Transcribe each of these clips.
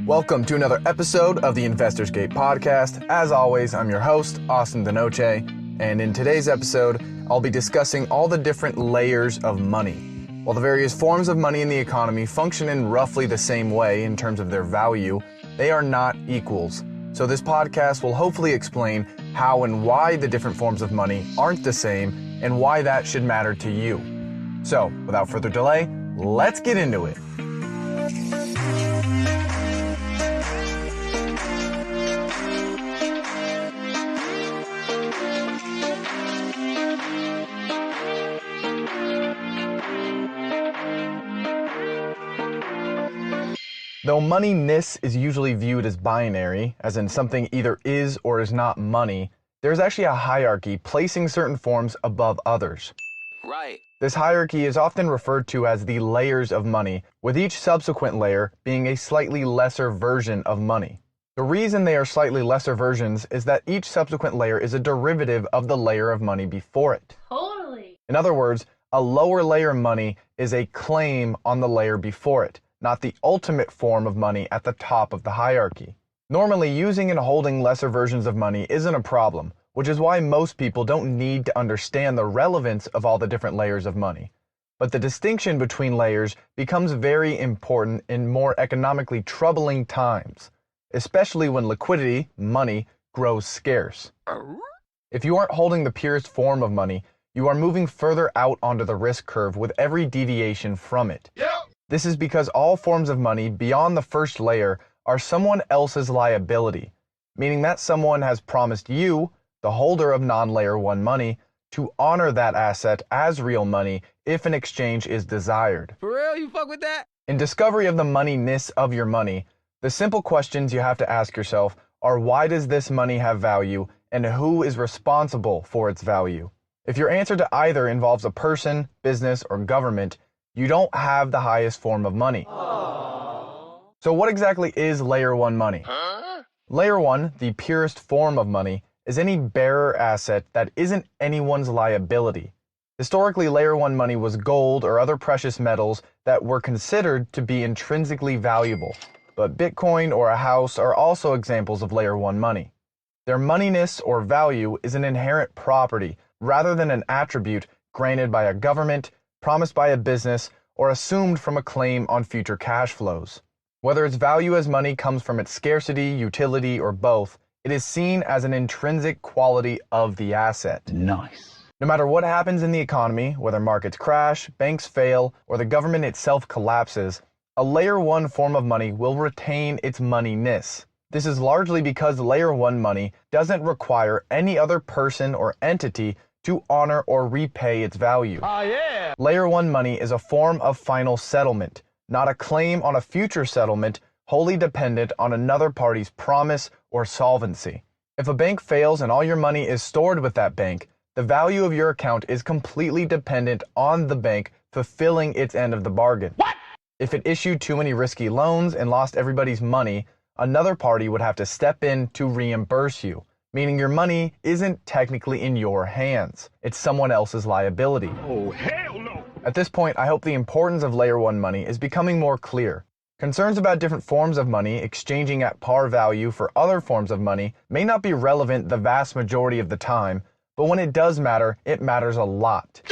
Welcome to another episode of the Investors Gate podcast. As always, I'm your host, Austin Denoche, and in today's episode, I'll be discussing all the different layers of money. While the various forms of money in the economy function in roughly the same way in terms of their value, they are not equals. So this podcast will hopefully explain how and why the different forms of money aren't the same and why that should matter to you. So, without further delay, let's get into it. Though moneyness is usually viewed as binary, as in something either is or is not money, there's actually a hierarchy placing certain forms above others. Right. This hierarchy is often referred to as the layers of money, with each subsequent layer being a slightly lesser version of money. The reason they are slightly lesser versions is that each subsequent layer is a derivative of the layer of money before it. Totally. In other words, a lower layer money is a claim on the layer before it, not the ultimate form of money at the top of the hierarchy. Normally, using and holding lesser versions of money isn't a problem, which is why most people don't need to understand the relevance of all the different layers of money. But the distinction between layers becomes very important in more economically troubling times, especially when liquidity, money, grows scarce. If you aren't holding the purest form of money, you are moving further out onto the risk curve with every deviation from it. This is because all forms of money beyond the first layer are someone else's liability, meaning that someone has promised you, the holder of non-layer 1 money, to honor that asset as real money if an exchange is desired. For real? You fuck with that? In discovery of the moneyness of your money, the simple questions you have to ask yourself are why does this money have value and who is responsible for its value? If your answer to either involves a person, business, or government, you don't have the highest form of money. Aww. So what exactly is layer 1 money? Layer 1, the purest form of money, is any bearer asset that isn't anyone's liability. Historically, layer 1 money was gold or other precious metals that were considered to be intrinsically valuable. But Bitcoin or a house are also examples of layer 1 money. Their moneyness or value is an inherent property rather than an attribute granted by a government, promised by a business, or assumed from a claim on future cash flows. Whether its value as money comes from its scarcity, utility, or both, it is seen as an intrinsic quality of the asset. Nice. No matter what happens in the economy, whether markets crash, banks fail, or the government itself collapses, a layer 1 form of money will retain its moneyness. This is largely because layer 1 money doesn't require any other person or entity to honor or repay its value. Layer 1 money is a form of final settlement, not a claim on a future settlement wholly dependent on another party's promise or solvency. If a bank fails and all your money is stored with that bank, the value of your account is completely dependent on the bank fulfilling its end of the bargain. If it issued too many risky loans and lost everybody's money, another party would have to step in to reimburse you, meaning your money isn't technically in your hands. It's someone else's liability. Oh, hell no! At this point, I hope the importance of layer 1 money is becoming more clear. Concerns about different forms of money exchanging at par value for other forms of money may not be relevant the vast majority of the time, but when it does matter, it matters a lot.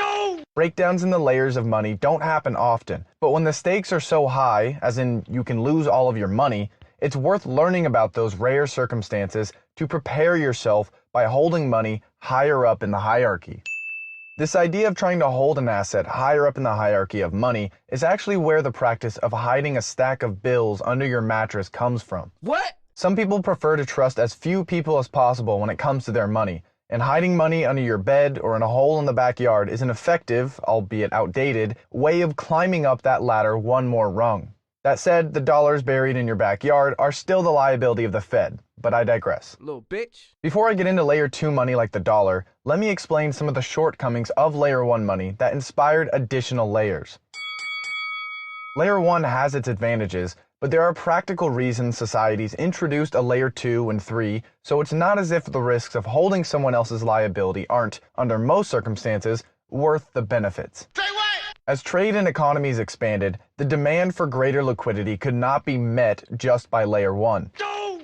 Breakdowns in the layers of money don't happen often, but when the stakes are so high, as in you can lose all of your money, it's worth learning about those rare circumstances to prepare yourself by holding money higher up in the hierarchy. This idea of trying to hold an asset higher up in the hierarchy of money is actually where the practice of hiding a stack of bills under your mattress comes from. What? Some people prefer to trust as few people as possible when it comes to their money, and hiding money under your bed or in a hole in the backyard is an effective, albeit outdated, way of climbing up that ladder one more rung. That said, the dollars buried in your backyard are still the liability of the Fed, but I digress. Little bitch. Before I get into layer 2 money like the dollar, let me explain some of the shortcomings of layer 1 money that inspired additional layers. Layer 1 has its advantages, but there are practical reasons societies introduced a layer 2 and 3, so it's not as if the risks of holding someone else's liability aren't, under most circumstances, worth the benefits. Say what? As trade and economies expanded, the demand for greater liquidity could not be met just by Layer 1.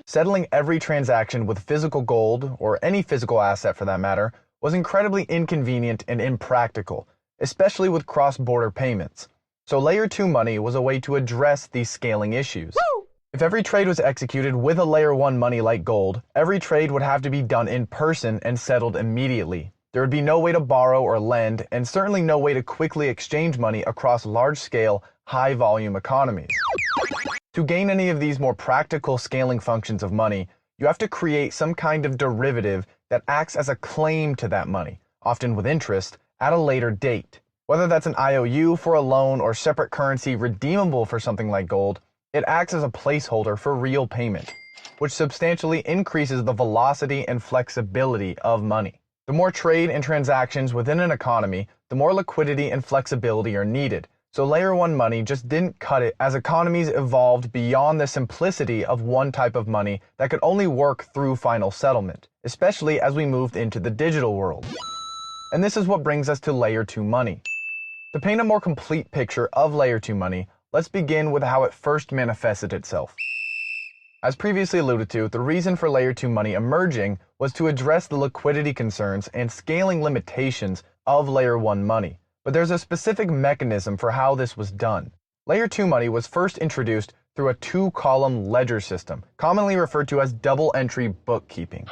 Settling every transaction with physical gold, or any physical asset for that matter, was incredibly inconvenient and impractical, especially with cross-border payments. So Layer 2 money was a way to address these scaling issues. If every trade was executed with a Layer 1 money like gold, every trade would have to be done in person and settled immediately. There would be no way to borrow or lend, and certainly no way to quickly exchange money across large-scale, high-volume economies. To gain any of these more practical scaling functions of money, you have to create some kind of derivative that acts as a claim to that money, often with interest, at a later date. Whether that's an IOU for a loan or separate currency redeemable for something like gold, it acts as a placeholder for real payment, which substantially increases the velocity and flexibility of money. The more trade and transactions within an economy, the more liquidity and flexibility are needed. So Layer 1 money just didn't cut it as economies evolved beyond the simplicity of one type of money that could only work through final settlement, especially as we moved into the digital world. And this is what brings us to Layer 2 money. To paint a more complete picture of Layer 2 money, let's begin with how it first manifested itself. As previously alluded to, the reason for Layer 2 money emerging was to address the liquidity concerns and scaling limitations of Layer 1 money. But there's a specific mechanism for how this was done. Layer 2 money was first introduced through a two-column ledger system, commonly referred to as double-entry bookkeeping.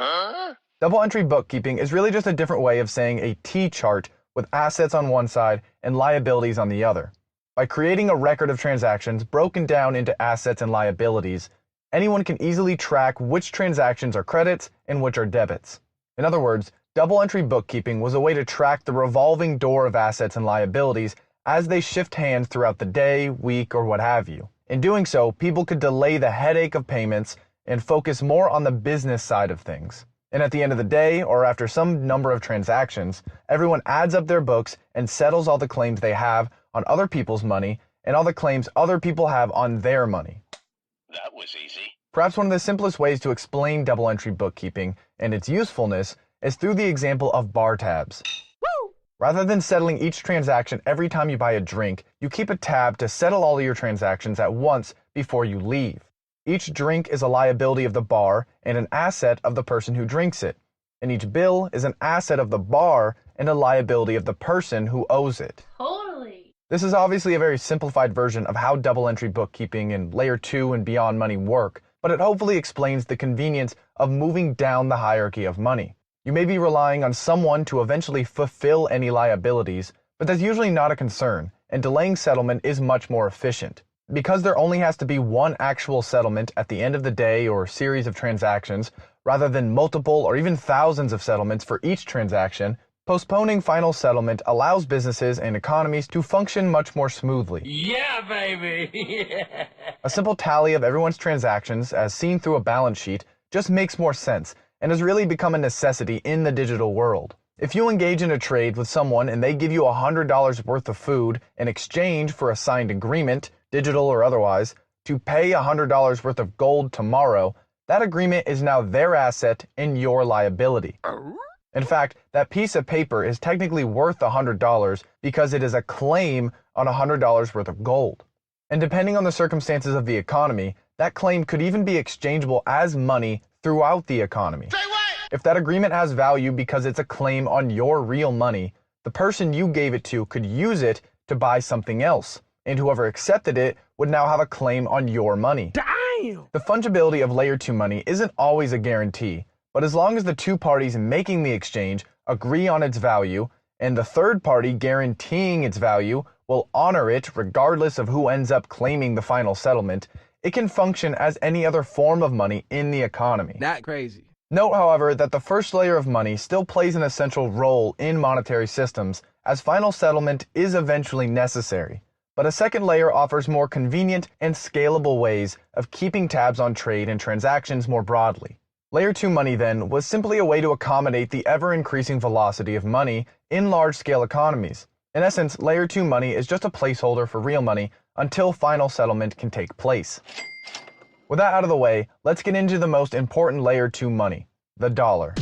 Double-entry bookkeeping is really just a different way of saying a T-chart with assets on one side and liabilities on the other. By creating a record of transactions broken down into assets and liabilities, anyone can easily track which transactions are credits and which are debits. In other words, double-entry bookkeeping was a way to track the revolving door of assets and liabilities as they shift hands throughout the day, week, or what have you. In doing so, people could delay the headache of payments and focus more on the business side of things. And at the end of the day, or after some number of transactions, everyone adds up their books and settles all the claims they have on other people's money and all the claims other people have on their money. That was easy. Perhaps one of the simplest ways to explain double-entry bookkeeping and its usefulness is through the example of bar tabs. Rather than settling each transaction every time you buy a drink, you keep a tab to settle all of your transactions at once before you leave. Each drink is a liability of the bar and an asset of the person who drinks it, and each bill is an asset of the bar and a liability of the person who owes it. Totally. This is obviously a very simplified version of how double-entry bookkeeping and Layer 2 and beyond money work, but it hopefully explains the convenience of moving down the hierarchy of money. You may be relying on someone to eventually fulfill any liabilities, but that's usually not a concern, and delaying settlement is much more efficient. Because there only has to be one actual settlement at the end of the day or series of transactions, rather than multiple or even thousands of settlements for each transaction, postponing final settlement allows businesses and economies to function much more smoothly. Yeah, baby! Yeah. A simple tally of everyone's transactions, as seen through a balance sheet, just makes more sense, and has really become a necessity in the digital world. If you engage in a trade with someone and they give you $100 worth of food in exchange for a signed agreement, digital or otherwise, to pay $100 worth of gold tomorrow, that agreement is now their asset and your liability. In fact, that piece of paper is technically worth $100 because it is a claim on $100 worth of gold. And depending on the circumstances of the economy, that claim could even be exchangeable as money throughout the economy. If that agreement has value because it's a claim on your real money, the person you gave it to could use it to buy something else, and whoever accepted it would now have a claim on your money. Damn! The fungibility of Layer 2 money isn't always a guarantee, but as long as the two parties making the exchange agree on its value, and the third party guaranteeing its value will honor it regardless of who ends up claiming the final settlement, it can function as any other form of money in the economy. Not crazy. Note, however, that the first layer of money still plays an essential role in monetary systems, as final settlement is eventually necessary. But a second layer offers more convenient and scalable ways of keeping tabs on trade and transactions more broadly. Layer 2 money, then, was simply a way to accommodate the ever-increasing velocity of money in large-scale economies. In essence, Layer 2 money is just a placeholder for real money until final settlement can take place. With that out of the way, let's get into the most important Layer 2 money, the dollar.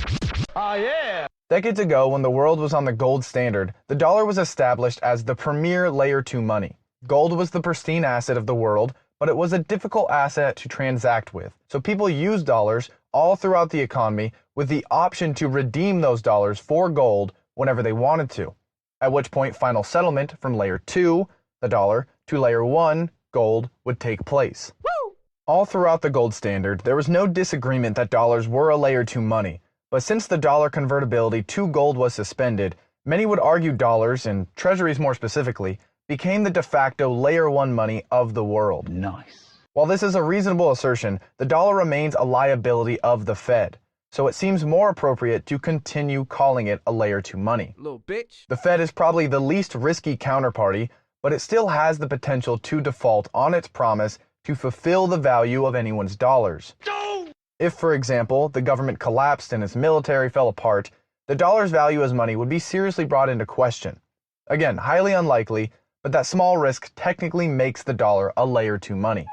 Oh, yeah! Decades ago, when the world was on the gold standard, the dollar was established as the premier Layer 2 money. Gold was the pristine asset of the world, but it was a difficult asset to transact with. So people used dollars all throughout the economy with the option to redeem those dollars for gold whenever they wanted to. At which point final settlement from Layer 2, the dollar, to Layer 1, gold, would take place. All throughout the gold standard, there was no disagreement that dollars were a Layer 2 money. But since the dollar convertibility to gold was suspended, many would argue dollars, and treasuries more specifically, became the de facto Layer 1 money of the world. Nice. While this is a reasonable assertion, the dollar remains a liability of the Fed, so it seems more appropriate to continue calling it a Layer 2 money. Little bitch. The Fed is probably the least risky counterparty, but it still has the potential to default on its promise to fulfill the value of anyone's dollars. If, for example, the government collapsed and its military fell apart, the dollar's value as money would be seriously brought into question. Again, highly unlikely, but that small risk technically makes the dollar a Layer 2 money.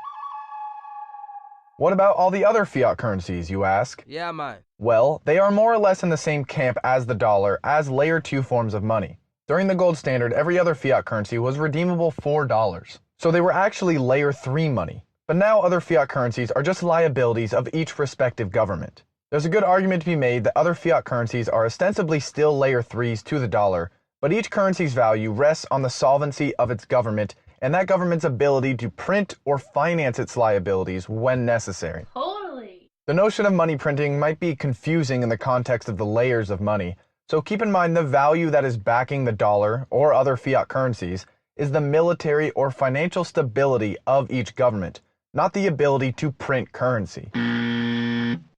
What about all the other fiat currencies, you ask? Yeah, man. Well, they are more or less in the same camp as the dollar as Layer 2 forms of money. During the gold standard, every other fiat currency was redeemable for dollars. So they were actually Layer 3 money. But now other fiat currencies are just liabilities of each respective government. There's a good argument to be made that other fiat currencies are ostensibly still Layer 3s to the dollar, but each currency's value rests on the solvency of its government and that government's ability to print or finance its liabilities when necessary. Totally. The notion of money printing might be confusing in the context of the layers of money, so keep in mind the value that is backing the dollar or other fiat currencies is the military or financial stability of each government, not the ability to print currency.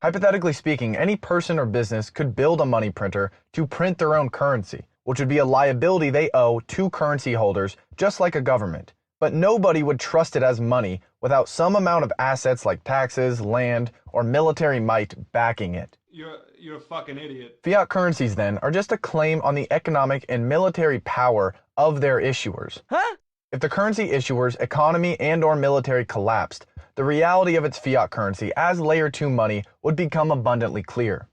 Hypothetically speaking, any person or business could build a money printer to print their own currency, which would be a liability they owe to currency holders, just like a government. But nobody would trust it as money without some amount of assets like taxes, land, or military might backing it. You're a fucking idiot. Fiat currencies, then, are just a claim on the economic and military power of their issuers. Huh? If the currency issuer's economy and/or military collapsed, the reality of its fiat currency as Layer 2 money would become abundantly clear.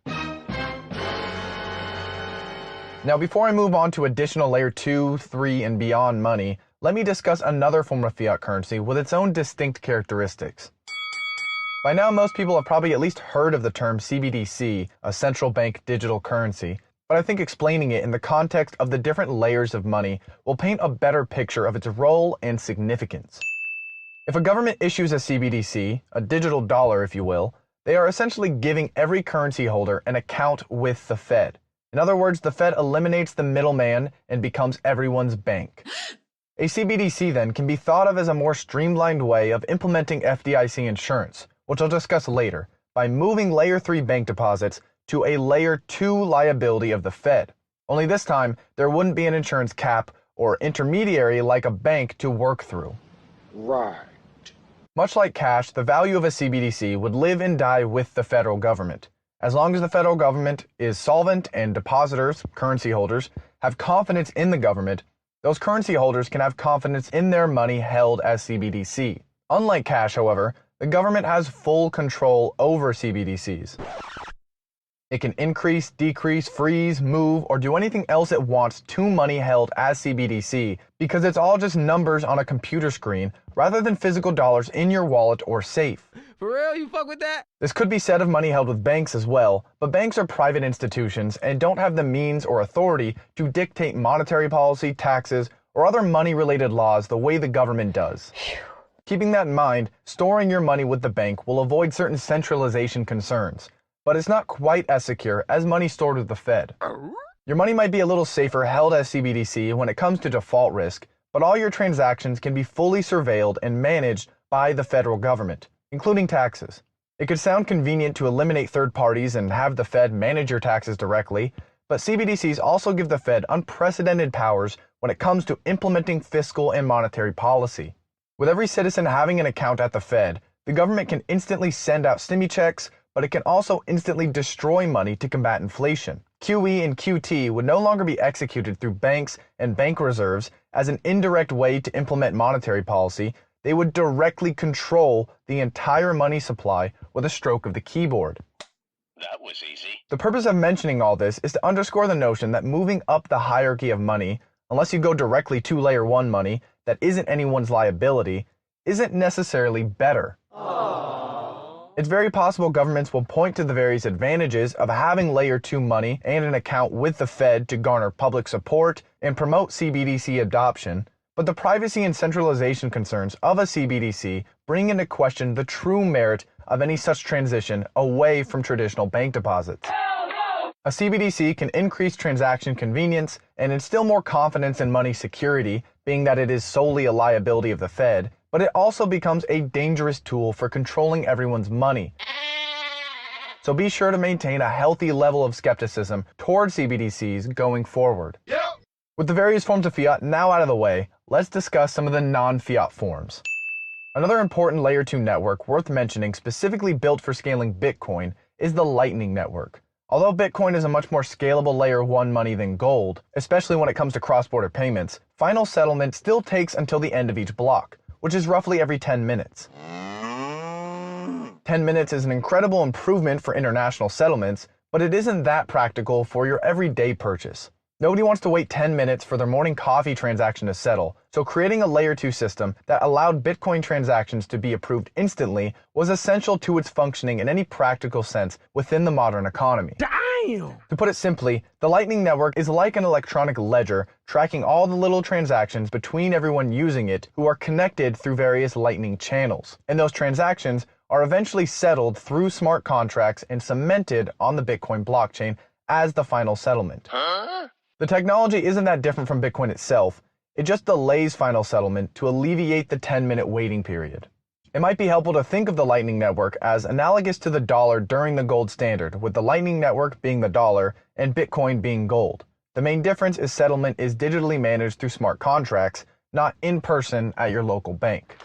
Now, before I move on to additional Layer 2, 3, and beyond money, let me discuss another form of fiat currency with its own distinct characteristics. By now, most people have probably at least heard of the term CBDC, a central bank digital currency, but I think explaining it in the context of the different layers of money will paint a better picture of its role and significance. If a government issues a CBDC, a digital dollar if you will, they are essentially giving every currency holder an account with the Fed. In other words, the Fed eliminates the middleman and becomes everyone's bank. A CBDC then can be thought of as a more streamlined way of implementing FDIC insurance, which I'll discuss later, by moving Layer 3 bank deposits to a Layer 2 liability of the Fed. Only this time, there wouldn't be an insurance cap or intermediary like a bank to work through. Right. Much like cash, the value of a CBDC would live and die with the federal government. As long as the federal government is solvent and depositors, currency holders, have confidence in the government, those currency holders can have confidence in their money held as CBDC. Unlike cash, however, the government has full control over CBDCs. It can increase, decrease, freeze, move, or do anything else it wants to money held as CBDC because it's all just numbers on a computer screen rather than physical dollars in your wallet or safe. For real? You fuck with that? This could be said of money held with banks as well, but banks are private institutions and don't have the means or authority to dictate monetary policy, taxes, or other money-related laws the way the government does. Keeping that in mind, storing your money with the bank will avoid certain centralization concerns, but it's not quite as secure as money stored with the Fed. Your money might be a little safer held as CBDC when it comes to default risk, but all your transactions can be fully surveilled and managed by the federal government, including taxes. It could sound convenient to eliminate third parties and have the Fed manage your taxes directly, but CBDCs also give the Fed unprecedented powers when it comes to implementing fiscal and monetary policy. With every citizen having an account at the Fed, the government can instantly send out stimmy checks, but it can also instantly destroy money to combat inflation. QE and QT would no longer be executed through banks and bank reserves as an indirect way to implement monetary policy. They would directly control the entire money supply with a stroke of the keyboard. That was easy. The purpose of mentioning all this is to underscore the notion that moving up the hierarchy of money, unless you go directly to layer 1 money that isn't anyone's liability, isn't necessarily better. It's very possible governments will point to the various advantages of having layer 2 money and an account with the Fed to garner public support and promote CBDC adoption, but the privacy and centralization concerns of a CBDC bring into question the true merit of any such transition away from traditional bank deposits. A CBDC can increase transaction convenience and instill more confidence in money security, being that it is solely a liability of the Fed, but it also becomes a dangerous tool for controlling everyone's money. So be sure to maintain a healthy level of skepticism toward CBDCs going forward. With the various forms of fiat now out of the way, let's discuss some of the non-fiat forms. Another important layer 2 network worth mentioning, specifically built for scaling Bitcoin, is the Lightning Network. Although Bitcoin is a much more scalable layer 1 money than gold, especially when it comes to cross-border payments, final settlement still takes until the end of each block, which is roughly every 10 minutes. 10 minutes is an incredible improvement for international settlements, but it isn't that practical for your everyday purchase. Nobody wants to wait 10 minutes for their morning coffee transaction to settle, so creating a layer 2 system that allowed Bitcoin transactions to be approved instantly was essential to its functioning in any practical sense within the modern economy. Damn! To put it simply, the Lightning Network is like an electronic ledger tracking all the little transactions between everyone using it who are connected through various Lightning channels, and those transactions are eventually settled through smart contracts and cemented on the Bitcoin blockchain as the final settlement. The technology isn't that different from Bitcoin itself, it just delays final settlement to alleviate the 10-minute waiting period. It might be helpful to think of the Lightning Network as analogous to the dollar during the gold standard, with the Lightning Network being the dollar and Bitcoin being gold. The main difference is settlement is digitally managed through smart contracts, not in person at your local bank.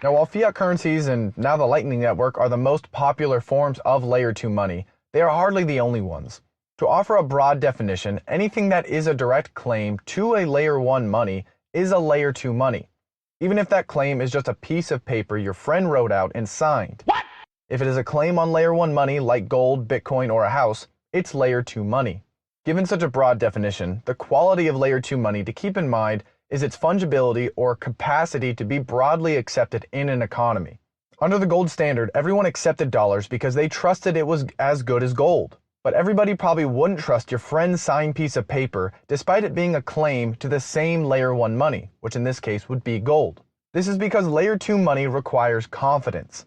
Now, while fiat currencies and now the Lightning Network are the most popular forms of layer 2 money, they are hardly the only ones. To offer a broad definition, anything that is a direct claim to a layer 1 money is a layer 2 money, even if that claim is just a piece of paper your friend wrote out and signed. What? If it is a claim on layer 1 money like gold, Bitcoin, or a house, it's layer 2 money. Given such a broad definition, the quality of layer 2 money to keep in mind is its fungibility or capacity to be broadly accepted in an economy. Under the gold standard, everyone accepted dollars because they trusted it was as good as gold. But everybody probably wouldn't trust your friend's signed piece of paper despite it being a claim to the same layer 1 money, which in this case would be gold. This is because layer 2 money requires confidence.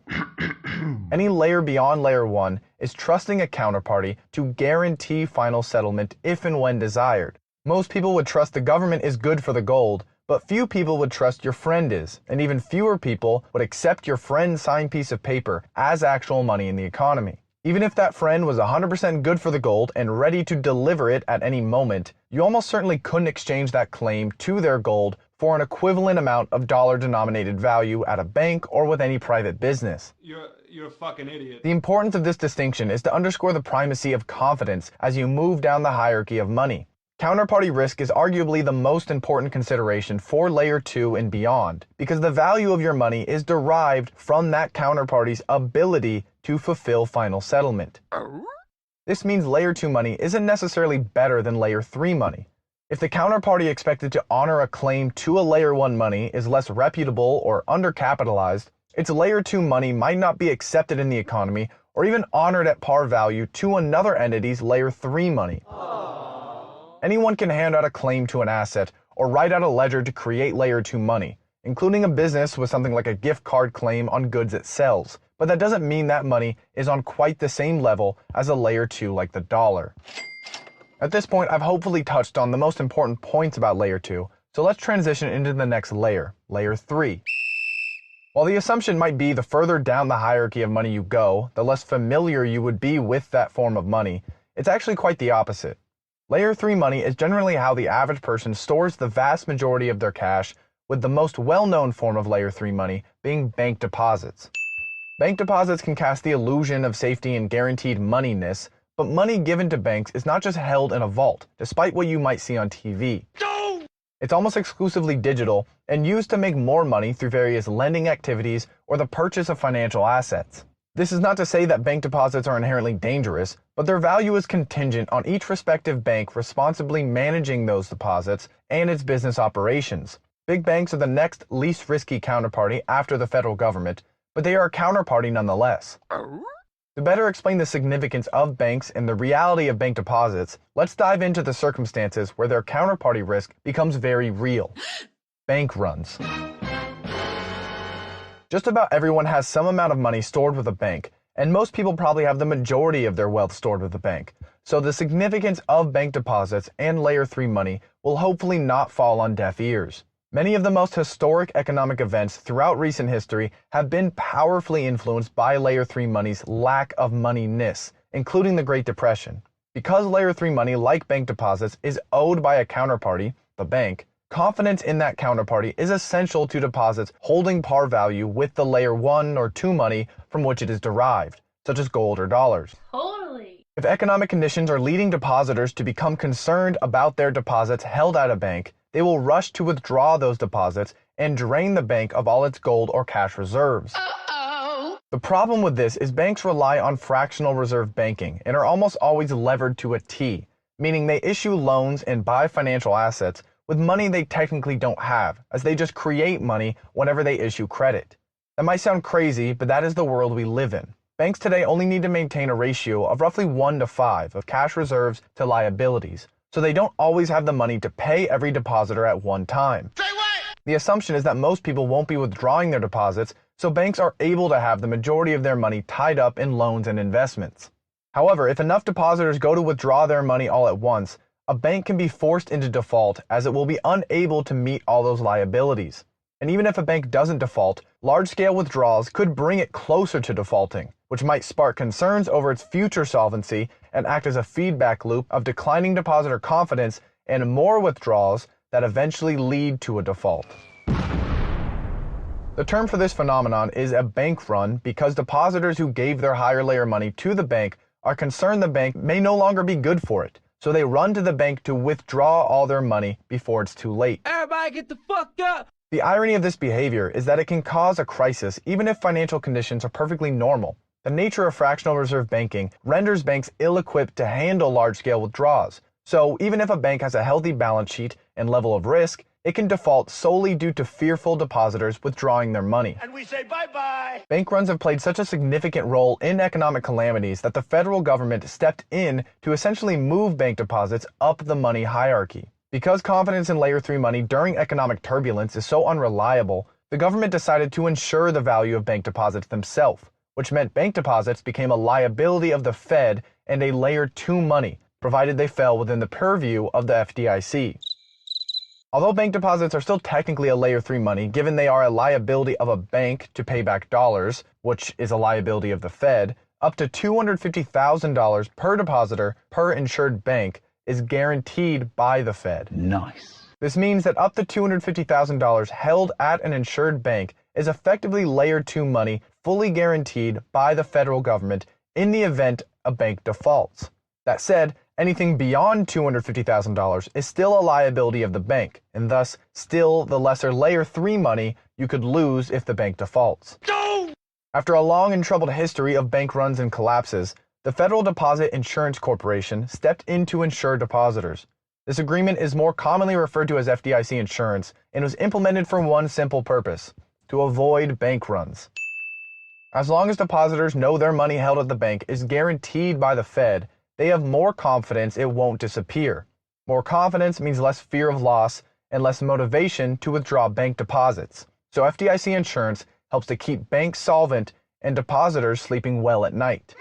Any layer beyond layer 1 is trusting a counterparty to guarantee final settlement if and when desired. Most people would trust the government is good for the gold, but few people would trust your friend is, and even fewer people would accept your friend's signed piece of paper as actual money in the economy. Even if that friend was 100% good for the gold and ready to deliver it at any moment, you almost certainly couldn't exchange that claim to their gold for an equivalent amount of dollar-denominated value at a bank or with any private business. You're a fucking idiot. The importance of this distinction is to underscore the primacy of confidence as you move down the hierarchy of money. Counterparty risk is arguably the most important consideration for layer 2 and beyond, because the value of your money is derived from that counterparty's ability to fulfill final settlement. This means layer 2 money isn't necessarily better than layer 3 money. If the counterparty expected to honor a claim to a layer 1 money is less reputable or undercapitalized, its layer 2 money might not be accepted in the economy or even honored at par value to another entity's layer 3 money. Anyone can hand out a claim to an asset or write out a ledger to create layer 2 money, including a business with something like a gift card claim on goods it sells, but that doesn't mean that money is on quite the same level as a layer 2 like the dollar. At this point, I've hopefully touched on the most important points about layer 2, so let's transition into the next layer, layer 3. While the assumption might be the further down the hierarchy of money you go, the less familiar you would be with that form of money, it's actually quite the opposite. Layer 3 money is generally how the average person stores the vast majority of their cash, with the most well-known form of layer 3 money being bank deposits. Bank deposits can cast the illusion of safety and guaranteed moneyness, but money given to banks is not just held in a vault, despite what you might see on TV. No! It's almost exclusively digital and used to make more money through various lending activities or the purchase of financial assets. This is not to say that bank deposits are inherently dangerous, but their value is contingent on each respective bank responsibly managing those deposits and its business operations. Big banks are the next least risky counterparty after the federal government, but they are a counterparty nonetheless. To better explain the significance of banks and the reality of bank deposits, let's dive into the circumstances where their counterparty risk becomes very real. Bank runs. Just about everyone has some amount of money stored with a bank, and most people probably have the majority of their wealth stored with a bank. So the significance of bank deposits and Layer 3 money will hopefully not fall on deaf ears. Many of the most historic economic events throughout recent history have been powerfully influenced by Layer 3 money's lack of moneyness, including the Great Depression. Because Layer 3 money, like bank deposits, is owed by a counterparty, the bank, confidence in that counterparty is essential to deposits holding par value with the Layer 1 or 2 money from which it is derived, such as gold or dollars. Totally. If economic conditions are leading depositors to become concerned about their deposits held at a bank, they will rush to withdraw those deposits and drain the bank of all its gold or cash reserves. The problem with this is banks rely on fractional reserve banking and are almost always levered to a T, meaning they issue loans and buy financial assets with money they technically don't have, as they just create money whenever they issue credit. That might sound crazy, but that is the world we live in. Banks today only need to maintain a ratio of roughly 1 to 5 of cash reserves to liabilities, so they don't always have the money to pay every depositor at one time. Say what? The assumption is that most people won't be withdrawing their deposits, so banks are able to have the majority of their money tied up in loans and investments. However, if enough depositors go to withdraw their money all at once, a bank can be forced into default as it will be unable to meet all those liabilities. And even if a bank doesn't default, large-scale withdrawals could bring it closer to defaulting, which might spark concerns over its future solvency and act as a feedback loop of declining depositor confidence and more withdrawals that eventually lead to a default. The term for this phenomenon is a bank run because depositors who gave their higher layer money to the bank are concerned the bank may no longer be good for it. So they run to the bank to withdraw all their money before it's too late. Everybody get the fuck up! The irony of this behavior is that it can cause a crisis even if financial conditions are perfectly normal. The nature of fractional reserve banking renders banks ill-equipped to handle large-scale withdrawals. So even if a bank has a healthy balance sheet and level of risk, it can default solely due to fearful depositors withdrawing their money. And we say bye-bye. Bank runs have played such a significant role in economic calamities that the federal government stepped in to essentially move bank deposits up the money hierarchy. Because confidence in Layer 3 money during economic turbulence is so unreliable, the government decided to insure the value of bank deposits themselves, which meant bank deposits became a liability of the Fed and a Layer 2 money, provided they fell within the purview of the FDIC. Although bank deposits are still technically a Layer 3 money, given they are a liability of a bank to pay back dollars, which is a liability of the Fed, up to $250,000 per depositor per insured bank is guaranteed by the Fed. Nice. This means that up to $250,000 held at an insured bank is effectively Layer 2 money fully guaranteed by the federal government in the event a bank defaults. That said, anything beyond $250,000 is still a liability of the bank, and thus still the lesser Layer 3 money you could lose if the bank defaults. No! After a long and troubled history of bank runs and collapses, the Federal Deposit Insurance Corporation stepped in to insure depositors. This agreement is more commonly referred to as FDIC insurance and was implemented for one simple purpose: to avoid bank runs. As long as depositors know their money held at the bank is guaranteed by the Fed, they have more confidence it won't disappear. More confidence means less fear of loss and less motivation to withdraw bank deposits. So FDIC insurance helps to keep banks solvent and depositors sleeping well at night.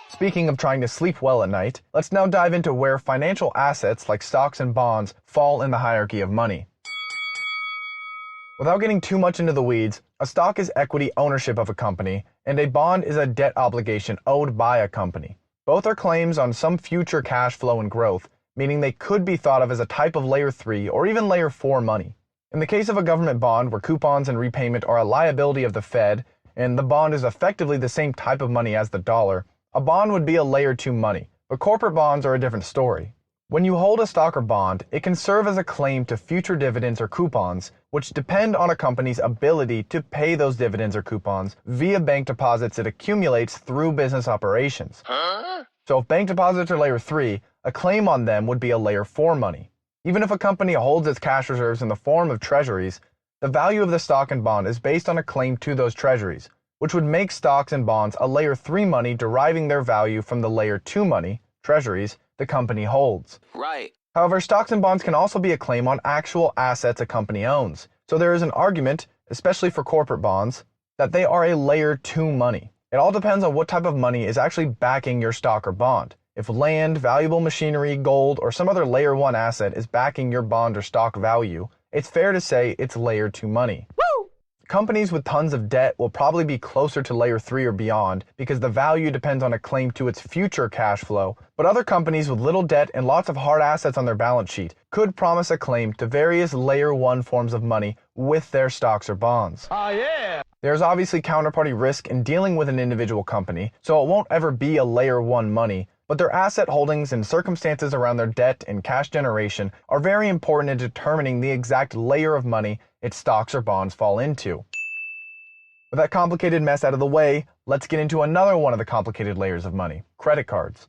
Speaking of trying to sleep well at night, let's now dive into where financial assets like stocks and bonds fall in the hierarchy of money. Without getting too much into the weeds, a stock is equity ownership of a company, and a bond is a debt obligation owed by a company. Both are claims on some future cash flow and growth, meaning they could be thought of as a type of Layer 3 or even Layer 4 money. In the case of a government bond where coupons and repayment are a liability of the Fed, and the bond is effectively the same type of money as the dollar, a bond would be a Layer 2 money, but corporate bonds are a different story. When you hold a stock or bond, it can serve as a claim to future dividends or coupons, which depend on a company's ability to pay those dividends or coupons via bank deposits it accumulates through business operations. So if bank deposits are layer 3, a claim on them would be a layer 4 money. Even if a company holds its cash reserves in the form of treasuries, the value of the stock and bond is based on a claim to those treasuries, which would make stocks and bonds a layer 3 money deriving their value from the layer 2 money, treasuries, the company holds. Right. However, stocks and bonds can also be a claim on actual assets a company owns. So there is an argument, especially for corporate bonds, that they are a layer 2 money. It all depends on what type of money is actually backing your stock or bond. If land, valuable machinery, gold, or some other layer 1 asset is backing your bond or stock value, it's fair to say it's layer 2 money. Companies with tons of debt will probably be closer to layer 3 or beyond because the value depends on a claim to its future cash flow, but other companies with little debt and lots of hard assets on their balance sheet could promise a claim to various layer 1 forms of money with their stocks or bonds. There's obviously counterparty risk in dealing with an individual company, so it won't ever be a layer 1 money, but their asset holdings and circumstances around their debt and cash generation are very important in determining the exact layer of money its stocks or bonds fall into. With that complicated mess out of the way, let's get into another one of the complicated layers of money: credit cards.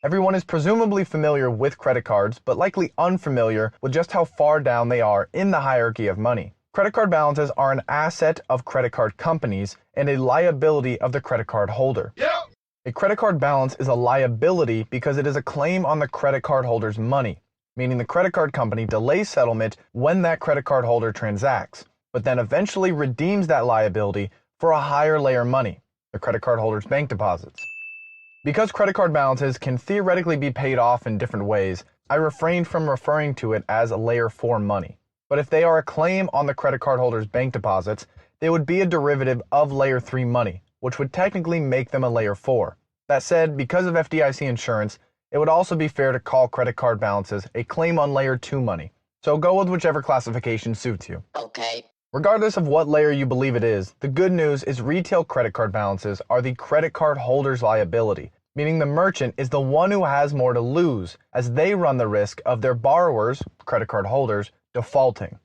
Everyone is presumably familiar with credit cards, but likely unfamiliar with just how far down they are in the hierarchy of money. Credit card balances are an asset of credit card companies and a liability of the credit card holder. A credit card balance is a liability because it is a claim on the credit card holder's money, meaning the credit card company delays settlement when that credit card holder transacts, but then eventually redeems that liability for a higher layer money, the credit card holder's bank deposits. Because credit card balances can theoretically be paid off in different ways, I refrained from referring to it as a layer 4 money. But if they are a claim on the credit card holder's bank deposits, they would be a derivative of layer 3 money, which would technically make them a layer 4. That said, because of FDIC insurance, it would also be fair to call credit card balances a claim on layer 2 money. So go with whichever classification suits you. Okay. Regardless of what layer you believe it is, the good news is retail credit card balances are the credit card holder's liability, meaning the merchant is the one who has more to lose, as they run the risk of their borrowers, credit card holders, defaulting.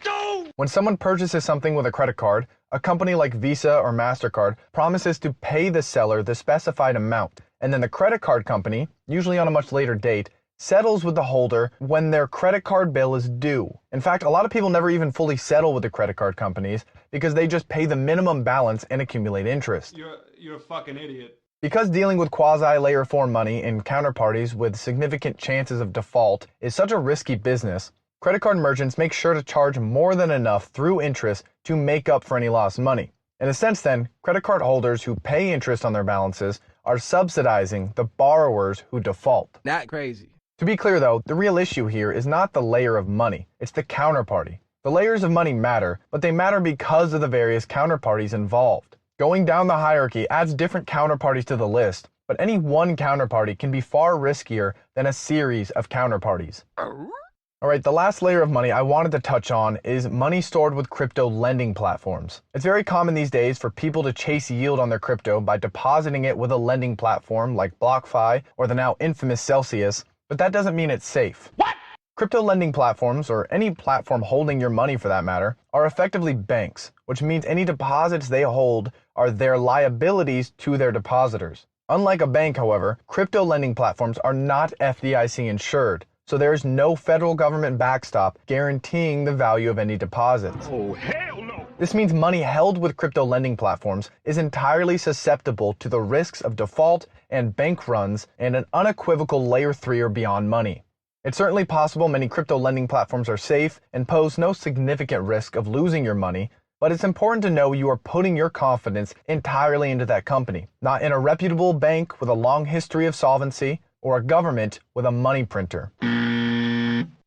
When someone purchases something with a credit card, a company like Visa or MasterCard promises to pay the seller the specified amount, and then the credit card company, usually on a much later date, settles with the holder when their credit card bill is due. In fact, a lot of people never even fully settle with the credit card companies because they just pay the minimum balance and accumulate interest. You're a fucking idiot. Because dealing with quasi-layer 4 money and counterparties with significant chances of default is such a risky business, credit card merchants make sure to charge more than enough through interest to make up for any lost money. In a sense then, credit card holders who pay interest on their balances are subsidizing the borrowers who default. Not crazy. To be clear though, the real issue here is not the layer of money, it's the counterparty. The layers of money matter, but they matter because of the various counterparties involved. Going down the hierarchy adds different counterparties to the list, but any one counterparty can be far riskier than a series of counterparties. Alright, the last layer of money I wanted to touch on is money stored with crypto lending platforms. It's very common these days for people to chase yield on their crypto by depositing it with a lending platform like BlockFi or the now infamous Celsius, but that doesn't mean it's safe. What? Crypto lending platforms, or any platform holding your money for that matter, are effectively banks, which means any deposits they hold are their liabilities to their depositors. Unlike a bank, however, crypto lending platforms are not FDIC insured, so there is no federal government backstop guaranteeing the value of any deposits. Oh, hell no! This means money held with crypto lending platforms is entirely susceptible to the risks of default and bank runs and an unequivocal layer 3 or beyond money. It's certainly possible many crypto lending platforms are safe and pose no significant risk of losing your money, but it's important to know you are putting your confidence entirely into that company, not in a reputable bank with a long history of solvency or a government with a money printer.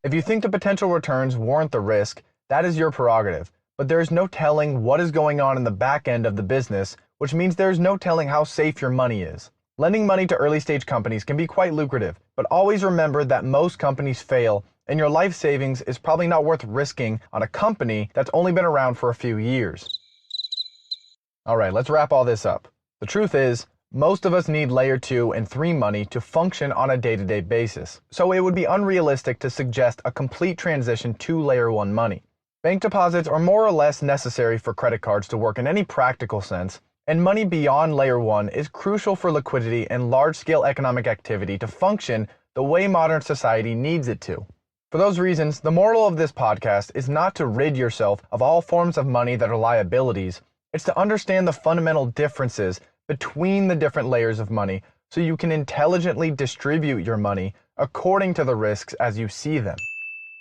If you think the potential returns warrant the risk, that is your prerogative, but there is no telling what is going on in the back end of the business, which means there is no telling how safe your money is. Lending money to early stage companies can be quite lucrative, but always remember that most companies fail, and your life savings is probably not worth risking on a company that's only been around for a few years. Alright, let's wrap all this up. The truth is, Most of us need layer 2 and 3 money to function on a day-to-day basis, so it would be unrealistic to suggest a complete transition to layer 1 money. Bank deposits are more or less necessary for credit cards to work in any practical sense, and money beyond layer 1 is crucial for liquidity and large-scale economic activity to function the way modern society needs it to. For those reasons, the moral of this podcast is not to rid yourself of all forms of money that are liabilities. It's to understand the fundamental differences between the different layers of money so you can intelligently distribute your money according to the risks as you see them.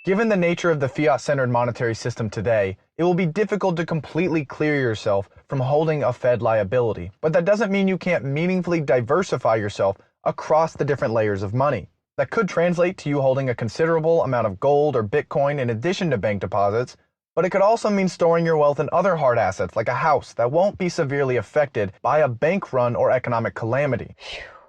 Given the nature of the fiat-centered monetary system today, it will be difficult to completely clear yourself from holding a Fed liability, but that doesn't mean you can't meaningfully diversify yourself across the different layers of money. That could translate to you holding a considerable amount of gold or Bitcoin in addition to bank deposits, but it could also mean storing your wealth in other hard assets like a house that won't be severely affected by a bank run or economic calamity.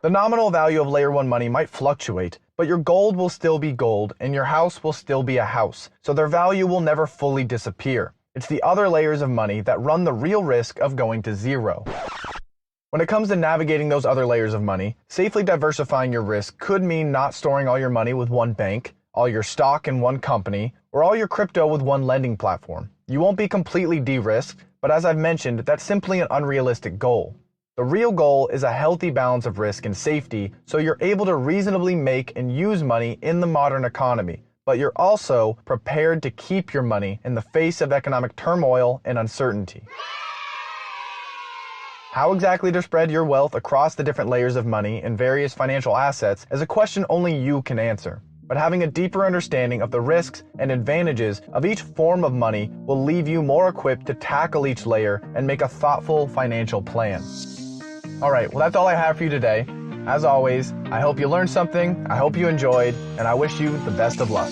The nominal value of layer 1 money might fluctuate, but your gold will still be gold and your house will still be a house, so their value will never fully disappear. It's the other layers of money that run the real risk of going to zero. When it comes to navigating those other layers of money, safely diversifying your risk could mean not storing all your money with one bank, all your stock in one company, or all your crypto with one lending platform. You won't be completely de-risked, but as I've mentioned, that's simply an unrealistic goal. The real goal is a healthy balance of risk and safety so you're able to reasonably make and use money in the modern economy, but you're also prepared to keep your money in the face of economic turmoil and uncertainty. How exactly to spread your wealth across the different layers of money and various financial assets is a question only you can answer. But having a deeper understanding of the risks and advantages of each form of money will leave you more equipped to tackle each layer and make a thoughtful financial plan. Alright, well that's all I have for you today. As always, I hope you learned something, I hope you enjoyed, and I wish you the best of luck.